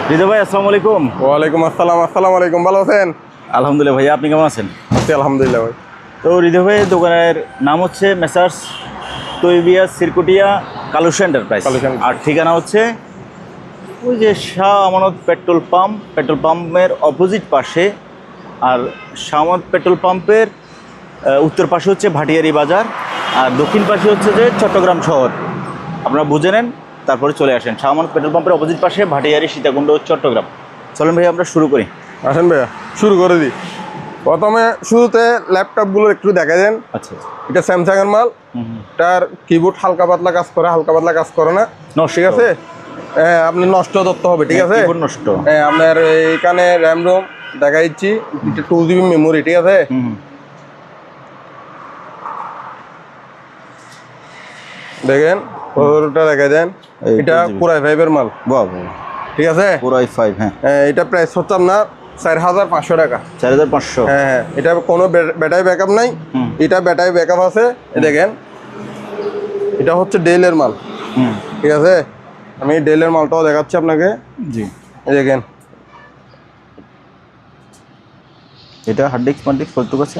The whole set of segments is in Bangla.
হৃদয় ভাই, আসসালামু আলাইকুম। ওয়ালাইকুম আসসালাম। আসসালামু আলাইকুম, ভালো আছেন? আলহামদুলিল্লাহ ভাইয়া, আপনি কেমন আছেন? আছি আলহামদুলিল্লাহ ভাই। তো হৃদয় ভাইয়ের দোকানের নাম হচ্ছে মেসার্স তৈবিয়া সিরকুটিয়া কালুস এন্টারপ্রাইজ, আর ঠিকানা হচ্ছে ওই যে শাহ আমানত পেট্রোল পাম্পের অপোজিট পাশে। আর শাহ আমানত পেট্রোল পাম্পের উত্তর পাশে হচ্ছে ভাটিয়ারি বাজার, আর দক্ষিণ পাশে হচ্ছে যে চট্টগ্রাম শহর। আপনারা বুঝে নেন, তারপরে চলে আসেন। শাহ আমানত পেট্রোল পাম্পের অপোজিট পাশে ভাটিয়ারি, সীতাকুণ্ড, চট্টগ্রাম। চলেন ভাই, আমরা শুরু করি। আসেন ভাইয়া, শুরু করে দিই। প্রথমে শুরুতে ল্যাপটপগুলো একটু দেখা দেন। আচ্ছা, এটা স্যামসাং এর মাল। এটার কিবোর্ড হালকা পাতলা কাজ করে, হালকা পাতলা কাজ করে না, ঠিক আছে? হ্যাঁ, আপনি নষ্ট ধরতে হবে, ঠিক আছে? নষ্ট। হ্যাঁ, আপনার এইখানে র্যাম রোম দেখা দিচ্ছি, 2 GB মেমোরি, ঠিক আছে? দেখেন ওটা দেখা দেন। এটা পুরাই 5 এর মাল, ঠিক আছে? পুরাই 5। হ্যাঁ, এটা প্রাইস হচ্ছে আপনার 4500 টাকা। 4500। হ্যাঁ, এটা কোনো ব্যাটারি ব্যাকআপ নাই। এটা ব্যাটারি ব্যাকআপ আছে। দেখেন, এটা হচ্ছে ডেলের মাল, ঠিক আছে? আমি ডেলের মালটাও দেখাচ্ছি আপনাকে। জি, দেখেন, এটা হার্ড ডিস্ক কত আছে?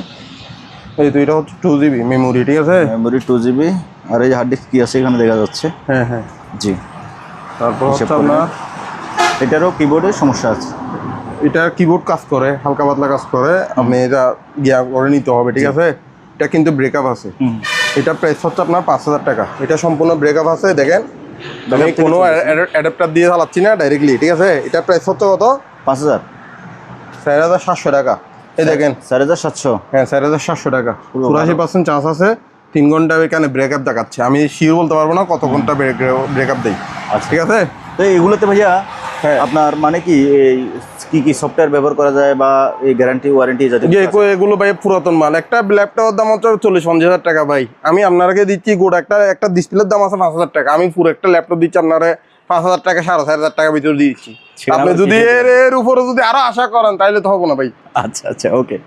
এই তো, এটা হচ্ছে 2 GB মেমোরি, ঠিক আছে? Memory 2 GB। আর এই হার্ড ডিস্ক কি আছে এখানে দেখা যাচ্ছে। হ্যাঁ হ্যাঁ, জি। তারপর হচ্ছে আপনার এটারও কিবোর্ডের সমস্যা আছে। এটা কিবোর্ড কাজ করে, হালকা পাতলা কাজ করে, আপনি এটা গিয়া করে নিতে হবে, ঠিক আছে? এটা কিন্তু ব্রেকআপ আছে। এটা প্রাইস হচ্ছে আপনার 5000 টাকা। এটা সম্পূর্ণ ব্রেকআপ আছে। দেখেন, আমি কোনো অ্যাডাপ্টার দিয়ে চালাচ্ছি না, ডাইরেক্টলি, ঠিক আছে? এটা প্রাইস হচ্ছে কত? 5000। 4700 টাকা। এই দেখেন, 4700। হ্যাঁ, 4700 টাকা। 84% চান্স আছে। 3 ঘন্টা এখানে ব্রেকআপ দেখাচ্ছে। আমি শিওর বলতে পারবো না কত ঘন্টা ব্রেকআপ দেই, ঠিক আছে? তো এইগুলোতে ভাইয়া হ্যাঁ, আপনার মানে কি কি সফটওয়্যার ব্যবহার করা যায়, বা এই গ্যারান্টি ওয়ারেন্টি এগুলো ভাই পুরাতন মাল। একটা ল্যাপটপের দাম হচ্ছে 40-50 টাকা ভাই। আমি আপনাকে দিচ্ছি গোটা একটা ডিসপ্লের দাম আছে 5000 টাকা। আমি পুরো একটা ল্যাপটপ দিচ্ছি আপনারা 5000 টাকা, 4500 টাকার ভিতরে দিচ্ছি। আপনি যদি এর উপরে যদি আরো আশা করেন তাহলে তো হবে না ভাই। আচ্ছা আচ্ছা, ওকে।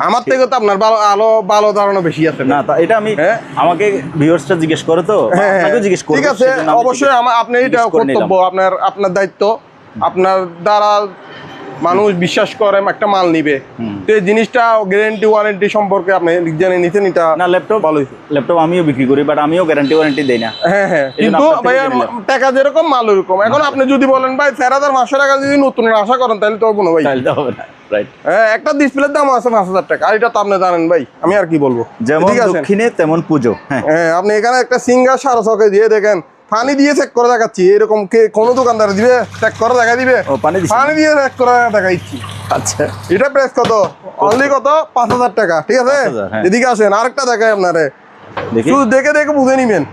আমার থেকে তো আপনার ভালো ধারণা বেশি আছে না, এটা আমি আমাকে ভিউয়ার্সটা জিজ্ঞেস করে, তো আপনাকে জিজ্ঞেস করব। ঠিক আছে, অবশ্যই আপনি এটা কর্তব্য, আপনার দায়িত্ব। আপনার দ্বারা মানুষ বিশ্বাস করে একটা মাল নিবে, তো এই জিনিসটা গ্যারান্টি ওয়ারেন্টি সম্পর্কে আপনি জেনে নিতেন। এটা না, ল্যাপটপ ল্যাপটপ আমিও বিক্রি করি, বাট আমিও গ্যারান্টি ওয়ারেন্টি দেই না। হ্যাঁ হ্যাঁ, কিন্তু ভাই টাকা যেরকম মাল ওরকম। এখন আপনি যদি বলেন ভাই 4500 টাকা যদি নতুন আশা করেন তাহলে তো কোনো ভাই হবে না। রাইট। হ্যাঁ, একটা ডিসপ্লের দাম আছে 5000 টাকা। আর এটা তো আপনি জানেন ভাই, আমি আর কি বলবো। যেমন দক্ষিণে তেমন পুজো। হ্যাঁ, আপনি এখানে একটা সিঙ্গার 600 দিয়ে দেখেন, পানি দিয়ে চেক করে দেখাচ্ছি। এরকম কে কোনো দোকানদার দিবে চেক করে দেখা দিবে? পানি দিয়ে চেক করে দেখাচ্ছি। আচ্ছা, এটা প্রাইস কত? অনলি কত? 5000 টাকা, ঠিক আছে? এদিকে আসেন, আরেকটা দেখাই আপনারে, শুধু দেখে দেখে বুঝে নিবেন।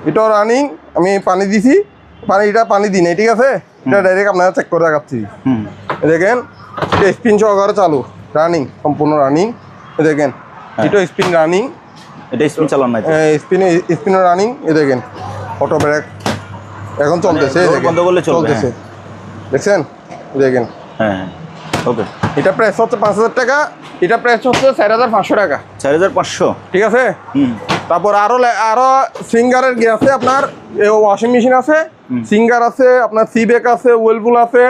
এটা রানিং, আমি পানি দিছি, পানি দিই নাই, ঠিক আছে? এটা ডাইরেক্ট আপনারা চেক করে দেখাচ্ছি। দেখেন, এটা স্পিন সহকারে চালু, রানিং, সম্পূর্ণ রানিং। দেখেন, এটা স্পিন রানিং, এটা স্পিন চালান নাই, স্পিন রানিং। এই দেখেন, অটো ব্রেক এখন চলতেছে, বন্ধ করলে চলতেছে, দেখছেন? দেখেন, হ্যাঁ, ওকে। এটা প্রাইস হচ্ছে 5000 টাকা। এটা প্রাইস হচ্ছে 4500 টাকা। 4500, ঠিক আছে? তারপর আরো সিঙ্গারের গে আছে, আপনার ওয়াশিং মেশিন আছে, সিঙ্গার আছে, আপনার সিবেক আছে, ওয়েলপুল আছে,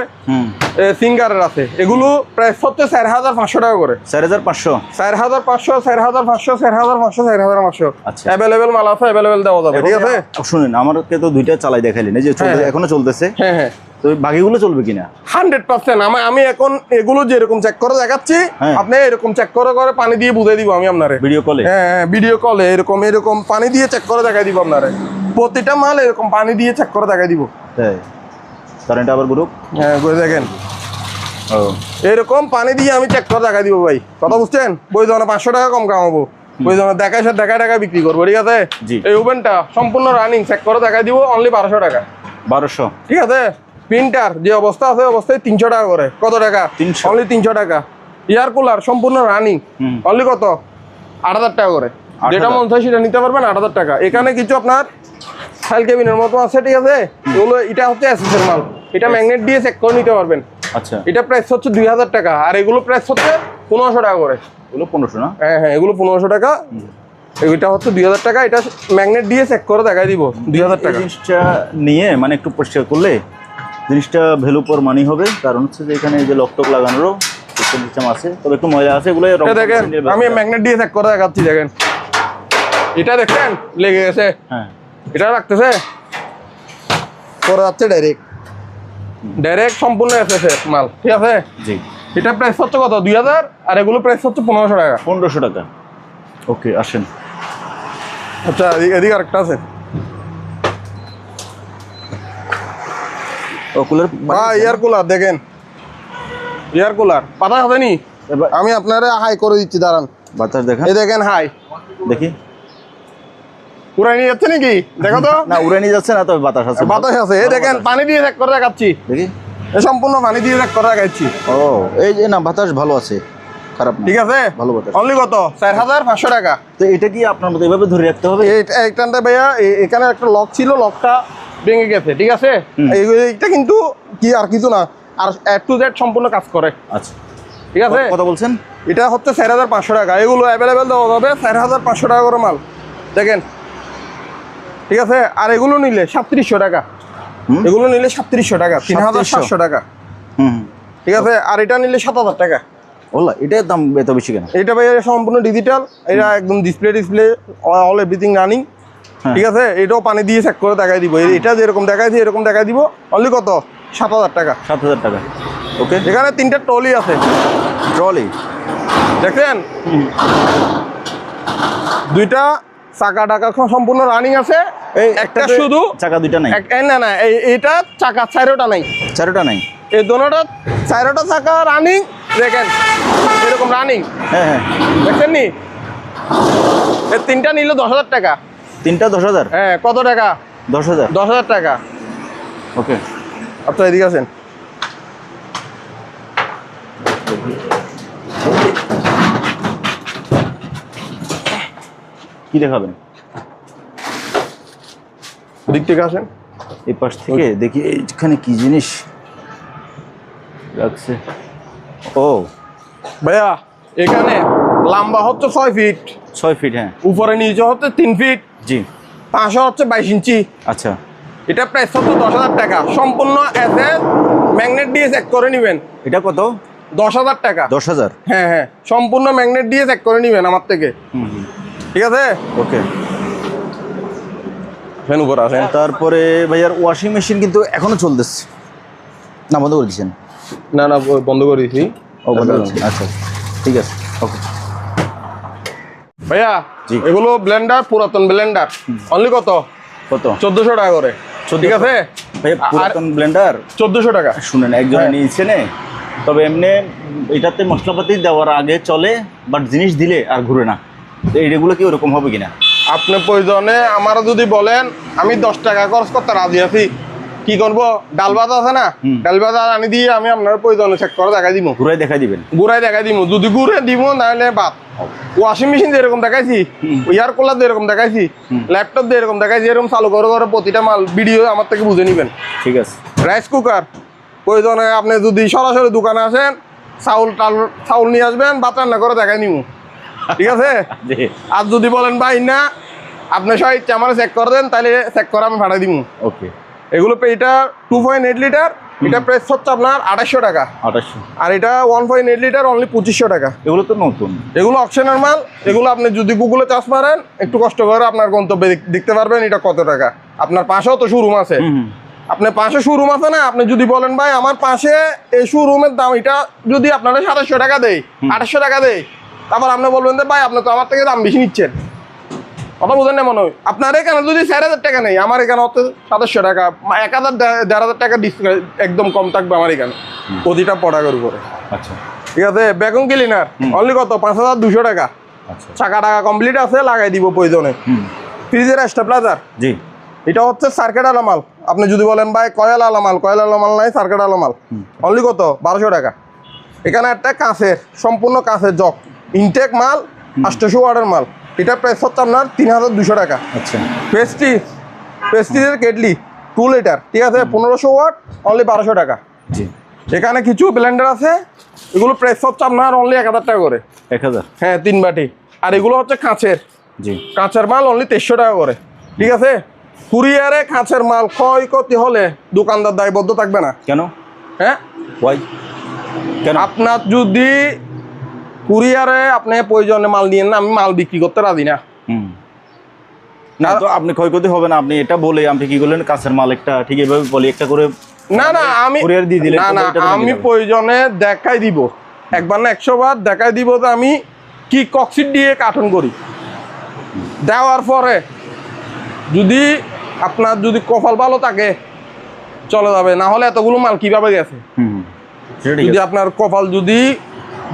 সিঙ্গারের আছে। এগুলো প্রাইস হচ্ছে 4500 টাকা করে। 4500, 4500, 4500, 4500, 4500। আচ্ছা, অ্যাভেলেবেল মাল আছে, অ্যাভেলেবেল দেওয়া যাবে, ঠিক আছে? শুনুন, আমাকে তো দুইটা চালাই দেখাইলেন, এই যে এখনো চলতেছে। হ্যাঁ হ্যাঁ, তো বাকিগুলো চলবে কিনা? 100%। আমি এখন এগুলো যেরকম চেক করে দেখাচ্ছি, আপনি এরকম চেক করে পানি দিয়ে বুঝাই দিব আমি আপনারে, ভিডিও কলে। হ্যাঁ, ভিডিও কলে এরকম পানি দিয়ে চেক করে দেখাই দিব আপনারে। প্রতিটা মাল এরকম পানি দিয়ে চেক করে দেখাই দিব। তাই কারেন্ট আবার গ্রুপ, হ্যাঁ, করে দেখেন, এরকম পানি দিয়ে আমি চেক করে দেখাই দিব ভাই। কথা বুঝছেন? বই ধরনের 500 টাকা কম কামাবো, বই ধরনের দেখায় টাকা বিক্রি করবো, ঠিক আছে? এই ওভেনটা সম্পূর্ণ রানিং, চেক করে দেখাই দিব অনলি 1200 টাকা। 1200, ঠিক আছে? প্রিন্টার যে অবস্থা আছে অবস্থায় 300 টাকা করে। কত টাকা? অনলি 300 টাকা। এয়ার কুলার সম্পূর্ণ রানিং, অনলি কত? 8000 টাকা করে। যেটা মন চাই সেটা নিতে পারবেন, 8000 টাকা। এখানে কিছু আপনার ফাইল কেবিনের মতো আছে, ঠিক আছে? এগুলো, এটা হচ্ছে এসএস এর মাল, এটা ম্যাগনেট দিয়ে চেক করে নিতে পারবেন। আচ্ছা, এটা প্রাইস হচ্ছে 2000 টাকা। আর এগুলো প্রাইস হচ্ছে 1500 টাকা করে। এগুলো 1500 না? হ্যাঁ হ্যাঁ, এগুলো 1500 টাকা। এটা হচ্ছে 2000 টাকা। এটা ম্যাগনেট দিয়ে চেক করে দেখাই দিব 2000 টাকা। জিনিসটা নিয়ে মানে একটু পরিষ্কার করলে জিনিসটা ভ্যালু পর মানি হবে, কারণ হচ্ছে যে এখানে যে লকটক লাগানোরও সিস্টেম আছে, তবে একটু ময়লা আছে এগুলো। দেখেন আমি ম্যাগনেট দিয়ে চেক করে দেখাচ্ছি, দেখেন এটা দেখেন লেগে গেছে, হ্যাঁ এটা রাখতেছে করে যাচ্ছে ডাইরেক্ট সম্পূর্ণ এসেছে মাল, ঠিক আছে। জি, এটা প্রাইস হচ্ছে কত 2000, আর এগুলো প্রাইস হচ্ছে 1500 টাকা। 1500 টাকা। ওকে, আসেন। আচ্ছা এদিকে আরেকটা আছে, ও কুলার, এয়ার কুলার দেখেন, এয়ার কুলার পাতা আছে নি, আমি আপনারা হাই করে দিচ্ছি, দাঁড়ান বাতাস দেখা, এই দেখেন হাই, দেখি উড়াই নিয়ে যাচ্ছে নাকি দেখো তো। না উড়ে নিয়ে যাচ্ছে না, তবে বাতাস আছে, বাতাস আছে, এই দেখেন পানি দিয়ে চেক করে দেখাচ্ছি, দেখি এই সম্পূর্ণ পানি দিয়ে চেক করে দেখাচ্ছি। ও এই যে না, বাতাস ভালো আছে, খারাপ না, ঠিক আছে, ভালো বাতাস। অনলি কত 4500 টাকা। তো এটা কি আপনার মতো এভাবে ধরে রাখতে হবে? এইখানটা ভাইয়া এখানে একটা লক ছিল, লকটা ভেঙে গেছে, ঠিক আছে। এইটা কিন্তু কি আর কিছু না, আর A to Z সম্পূর্ণ কাজ করে। আচ্ছা, ঠিক আছে, কথা বলছেন। এটা হচ্ছে 4500 টাকা, এগুলো অ্যাভেলেবেল দেওয়া যাবে 4500 টাকা করে মাল, দেখেন ঠিক আছে। আর এগুলো নিলে 3700 টাকা, এগুলো নিলে 3700 টাকা, 3700 টাকা, ঠিক আছে। আর এটা নিলে 7000 টাকা। ওলা এটার দাম এত বেশি কেন? এটা ভাই সম্পূর্ণ ডিজিটাল, এটা একদম ডিসপ্লে অল এভরিথিং রানিং, ঠিক আছে। এটাও পানি দিয়ে চেক করে দেখাই দিব, এটা যেরকম দেখাইছি এরকম দেখাই দিব। অনলি কত 7000 টাকা। 7000 টাকা। ওকে, এখানে 3টা ট্রলি আছে, ট্রলি দেখেন 2টা চাকা টাকা সম্পূর্ণ রানিং আছে, এই একটা শুধু চাকা 2টা নাই, না না এইটা চাকা 4টা নাই, 4টা নাই, এই দোনোটা 4টা চাকা রানিং, দেখেন এরকম রানিং, হ্যাঁ হ্যাঁ, দেখছেন নি। এই 3টা নিল 10000 টাকা। 3টা 10,000? হ্যাঁ, কত টাকা? 10,000। 10000 টাকা। ওকে, আচ্ছা এদিকে আছেন, কি দেখাবেন? দিক থেকে আসেন, এই পাশ থেকে দেখি এইখানে কি জিনিস রাখছে। ও ভাইয়া এখানে লম্বা হচ্ছে 6 ফিট, 6 ফিট, হ্যাঁ, উপরে নিচে হচ্ছে 3 ফিট, জি, পাশে হচ্ছে 22 ইঞ্চি। আচ্ছা, এটা প্রাইস হচ্ছে 10000 টাকা, সম্পূর্ণ এসে ম্যাগনেট দিয়ে চেক করে নেবেন। এটা কত? 10000 টাকা। 10,000? হ্যাঁ হ্যাঁ, সম্পূর্ণ ম্যাগনেট দিয়ে চেক করে নেবেন আমার থেকে, ঠিক আছে। ওকে, আসেন উপরে আসেন। তারপরে ভাইয়ার ওয়াশিং মেশিন কিন্তু এখনো চলতেছে না? বন্ধ করে দিচ্ছেন? না না বন্ধ করে দিয়েছি। ও বন্ধ করেছেন, আচ্ছা ঠিক আছে, ওকে। ভাইয়া জি। এগুলো ব্লেন্ডার, পুরাতন ব্লেন্ডার, অনলি কত? কত? 1400 টাকা করে, ঠিক আছে ভাইয়া পুরাতন ব্লেন্ডার 1400 টাকা। শুনেন, একজনে নিয়েছে নে, তবে এমনি এটাতে মশলাপাতি দেওয়ার আগে চলে, বাট জিনিস দিলে আর ঘুরে না। তো এইগুলো কি ওরকম হবে কিনা? আপনি প্রয়োজনে আমার যদি বলেন, আমি 10 টাকা খরচ করতে রাজি আছি। কি করবো, ডাল ভাত আছে না, ডাল ভাত আনি দিয়ে আমি আপনার প্রয়োজনে চেক করে দেখাই দিব, ঘুরাই দেখাই দিবেন? ঘুরাই দেখাই দিব, যদি ঘুরে দিব নাহলে বাদ। ওয়াশিং মেশিন যেরকম দেখাইছি, এয়ার কুলার যেরকম দেখাইছি, ল্যাপটপ যেরকম দেখাইছি, এরকম চালু করে করে প্রতিটা মাল ভিডিও আমার থেকে বুঝে নিবেন, ঠিক আছে। রাইস কুকার প্রয়োজনে আপনি যদি সরাসরি দোকানে আসেন, চাউল নিয়ে আসবেন, ভাত রান্না করে দেখাই নিব, ঠিক আছে। আর যদি বলেন ভাই না আপনি সব ইচ্ছা আমার চেক করে দেন, তাহলে চেক করে আমি ভাড়া দিব। ওকে, এগুলো এটা 2.8 লিটার, এটা প্রাইস হচ্ছে আপনার 2800 টাকা। 2800? আর এটা 1.8 লিটার অনলি 2500 টাকা। এগুলো তো নতুন, এগুলো অপশনের মাল, এগুলো আপনি যদি গুগলে চার্জ মারেন, একটু কষ্ট করে আপনার গন্তব্যে দেখতে পারবেন এটা কত টাকা। আপনার পাশেও তো শোরুম আছে, আপনার পাশে শোরুম আছে না, আপনি যদি বলেন ভাই আমার পাশে এই শোরুমের দাম এটা যদি আপনারা 2700 টাকা দেয়, 2800 টাকা দেয়, তারপর আপনি বলবেন যে ভাই আপনি তো আমার থেকে দাম বেশি নিচ্ছেন, কথা বুঝেন না মনে হয়। আপনার এখানে যদি 4000 টাকা নেই, আমার এখানে হচ্ছে 2700 টাকা, 1000-1500 টাকা একদম কম থাকবে আমার এখানে প্রতিটা প্রোডাক্টের উপরে। আচ্ছা ঠিক আছে। ভ্যাকুয়াম ক্লিনার অনলি কত? 5200 টাকা। আচ্ছা, চাকা টাকা কমপ্লিট আছে, লাগাই দিব প্রয়োজনে। ফ্রিজের স্টেবিলাইজার, জি, এটা হচ্ছে সার্কিট আলা মাল। আপনি যদি বলেন ভাই কয়েল আলা মাল নাই, সার্কিট আলা মাল, অনলি কত? 1200 টাকা। এখানে একটা কাঁচের, সম্পূর্ণ কাঁচের জগ, ইনটেক মাল, 800 ওয়াটের মাল, এটা প্রাইস হচ্ছে আপনার 3200 টাকা। আচ্ছা, প্রেস্টিজের কেটলি 2 লিটার, ঠিক আছে, 1500 ওয়াট, অনলি 1200 টাকা। জি, এখানে কিছু ব্লেন্ডার আছে, এগুলো প্রাইস হচ্ছে আপনার অনলি 1000 টাকা করে। 1000? হ্যাঁ, 3 বাটি। আর এগুলো হচ্ছে কাঁচের, জি, কাঁচের মাল, অনলি 2300 টাকা করে, ঠিক আছে। কুরিয়ারে কাঁচের মাল ক্ষয়ক্ষতি হলে দোকানদার দায়বদ্ধ থাকবে না। কেন? হ্যাঁ, ওয়াই কেন? আপনার যদি কুরিয়ারে আপনি প্রয়োজনে মাল নিয়েন না, আমি মাল বিক্রি করতে রাজি না। না তো আপনি ক্ষয়ক্ষতি হবে না, আপনি এটা বলে আপনি কি করলেন, কাছের মাল একটা ঠিক এভাবে বলি একটা করে না না আমি কুরিয়ার দিয়ে দিলেন। না না আমি প্রয়োজনে দেখাই দিব, একবার না 100 বার দেখাই দিব যে আমি কি কক্সিট দিয়ে কার্টন করি। দেওয়ার পরে যদি আপনার যদি কপাল ভালো থাকে চলে যাবে, না হলে এতগুলো মাল কিভাবে গেছে। যদি আপনার কপাল যদি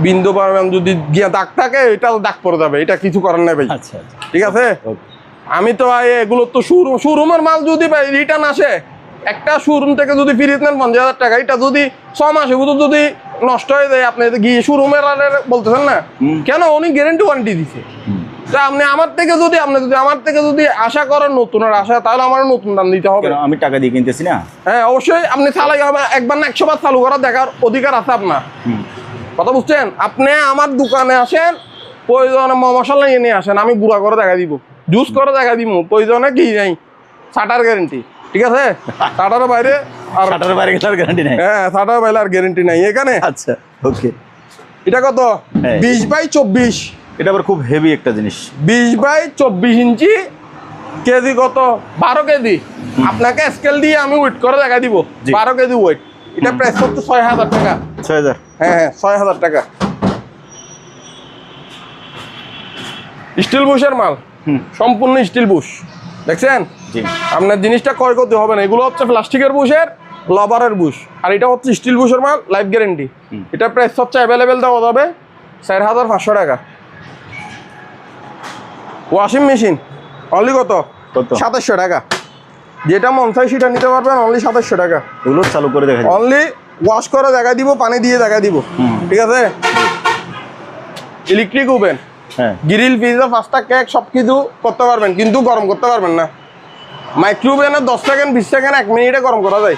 বিন্দু পরিমাণ যদি গিয়া দাগ থাকে, এটা দাগ পড়ে যাবে, এটা কিছু করার নেই ভাই। আচ্ছা ঠিক আছে, আমি তো এগুলো তো শোরুমের মাল যদি রিটার্ন আসে, একটা শোরুম থেকে যদি ফিরিয়ে নেন 50,000 টাকা, এটা যদি 6 মাসে যদি নষ্ট হয়ে যায়, আপনি গিয়ে শোরুমের বলতেছেন না কেন, উনি গ্যারেন্টি ওয়ারেন্টি দিছে। তা আপনি আমার থেকে যদি আশা করেন নতুনের আশা, তাহলে আমার নতুন দাম দিতে হবে। আমি টাকা দিয়ে কিনতেছি না। হ্যাঁ অবশ্যই, আপনি চালাই একবার না 100 বার চালু করা দেখার অধিকার আছে আপনার। কথা বুঝছেন? আপনি আমার দোকানে আসেন, প্রয়োজনে মশলা নিয়ে আসেন, আমি গুঁড়া করে দেখা দিব, জুস করে দেখা দিব, প্রয়োজনে কি নাই শাটার গ্যারেন্টি। ঠিক আছে, শাটারের বাইরে আর শাটারের বাইরে গেলে গ্যারান্টি নাই। হ্যাঁ, শাটারের বাইরে আর গ্যারেন্টি নাই এখানে। আচ্ছা ওকে। এটা কত? 20/24। এটা আবার খুব হেভি একটা জিনিস। 20/24 ইঞ্চি, কেজি কত? 12 কেজি। আপনাকে স্কেল দিয়ে আমি ওয়েট করে দেখা দিব, 12 কেজি ওয়েট। এটা প্রাইস হচ্ছে 6,000 টাকা। 6,000? হ্যাঁ 6,000 টাকা। স্টিল বুশের মাল, সম্পূর্ণ স্টিল বুশ। দেখছেন? জি। আপনার জিনিসটা ক্রয় করতে হবে না, এগুলো হচ্ছে প্লাস্টিকের বুশের, লবারের বুশ, আর এটা হচ্ছে স্টিল বুশের মাল, লাইফ গ্যারেন্টি। এটা প্রাইস হচ্ছে অ্যাভেলেবেল দেওয়া যাবে 4,500 টাকা। ওয়াশিং মেশিন অনলি কত? 2700 টাকা। যেটা মন চাই সেটা নিতে পারবেন, অনলি 2700 টাকা। এগুলো চালু করে দেখা যায়, অনলি ওয়াশ করে দেখা দিব, পানি দিয়ে দেখা দিব। ঠিক আছে। ইলেকট্রিক ওভেন, হ্যাঁ, গ্রিল, পিৎজা, পাস্তা, কেক সব কিছু করতে পারবেন, কিন্তু গরম করতে পারবেন না। মাইক্রো ওভেনে 10 সেকেন্ড 20 সেকেন্ড 1 মিনিটে গরম করা যায়।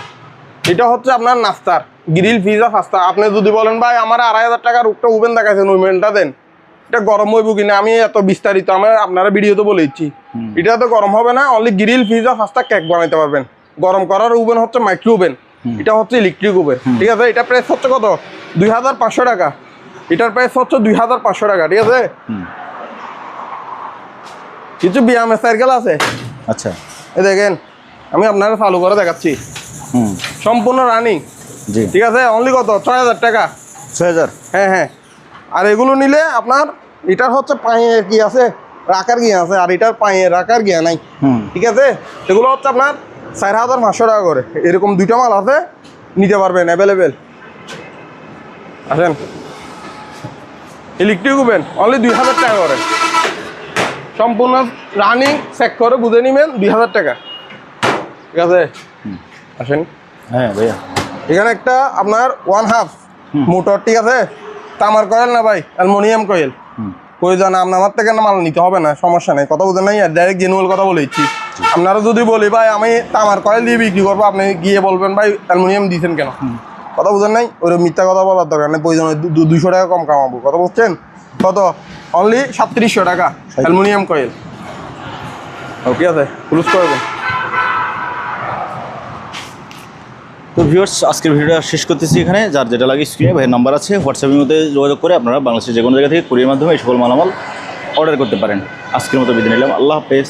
এটা হচ্ছে আপনার নাস্তার গ্রিল, পিৎজা, পাস্তা। আপনি যদি বলেন ভাই আমার 2,500 টাকার একটা ওভেন দেখাচ্ছেন, ওভেনটা দেন, এটা গরম হইব কিনা আমি এত বিস্তারিত আপনারা ভিডিওতে বলে দিচ্ছি। এটা তো গরম হবে না, only grill, pizza, pasta, cake বানাইতে পারবেন। গরম করার ওভেন হচ্ছে মাইক্রো ওভেন, এটা হচ্ছে ইলেকট্রিক ওভেন। ঠিক আছে, এটা প্রাইস হচ্ছে কত? 2,500 টাকা। এটার প্রাইস হচ্ছে 2,500 টাকা। ঠিক আছে। কিছু ব্যায়ামের সাইকেল আছে। আচ্ছা, এই দেখেন আমি আপনারা চালু করে দেখাচ্ছি, সম্পূর্ণ রানিং। জি। ঠিক আছে, অনলি কত? 6,000 টাকা। 6,000? হ্যাঁ হ্যাঁ। আর এগুলো নিলে আপনার এটার হচ্ছে পায়ে কি আছে, রাখার গিয়া আছে, আর এটার পায়ে রাখার গিয়া নাই। ঠিক আছে, এগুলো হচ্ছে আপনার 4,500 টাকা করে। এরকম দুইটা মাল আছে, নিতে পারবেন অ্যাভেলেবেল। আসেন। ইলেকট্রিক ওভেন অনলি 2,000 টাকা করে, সম্পূর্ণ রানিং, চেক করে বুঝে নেবেন, 2,000 টাকা। ঠিক আছে, আসেন। হ্যাঁ ভাইয়া, এখানে একটা আপনার 1/2 মোটর। ঠিক আছে, তামার কয়েল না ভাই, অ্যালুমিনিয়াম কয়েল। প্রয়োজন আমার থেকে না মাল নিতে হবে না, সমস্যা নেই। কথা বুঝেন নাই, ডাইরেক্ট জেনুয়াল কথা বলে দিচ্ছি। আপনারা যদি বলি ভাই আমি তামার কয়েল দিয়ে বিক্রি করবো, আপনি গিয়ে বলবেন ভাই অ্যালুমিনিয়াম দিয়েছেন কেন। কথা বুঝেন নাই, ওই মিথ্যা কথা বলার দরকার নেই। প্রয়োজন 200 টাকা কম কামাবো। কথা বুঝছেন? কত? অনলি 3700 টাকা অ্যালুমিনিয়াম কয়েল। ওকে আছে, ক্লোজ করবেন। তো ভিউয়ার্স, আজকের ভিডিওটা শেষ করতেছি এখানে। যার যেটা লাগে স্ক্রিনে ভাইয়ের নাম্বার আছে, হোয়াটসঅ্যাপের মধ্যে যোগাযোগ করে আপনারা বাংলাদেশের যে কোনো জায়গা থেকে কুরিয়ার মাধ্যমে এই সকল মালামাল অর্ডার করতে পারেন। আজকের মতো বিদায় নিলাম, আল্লাহ হাফেজ।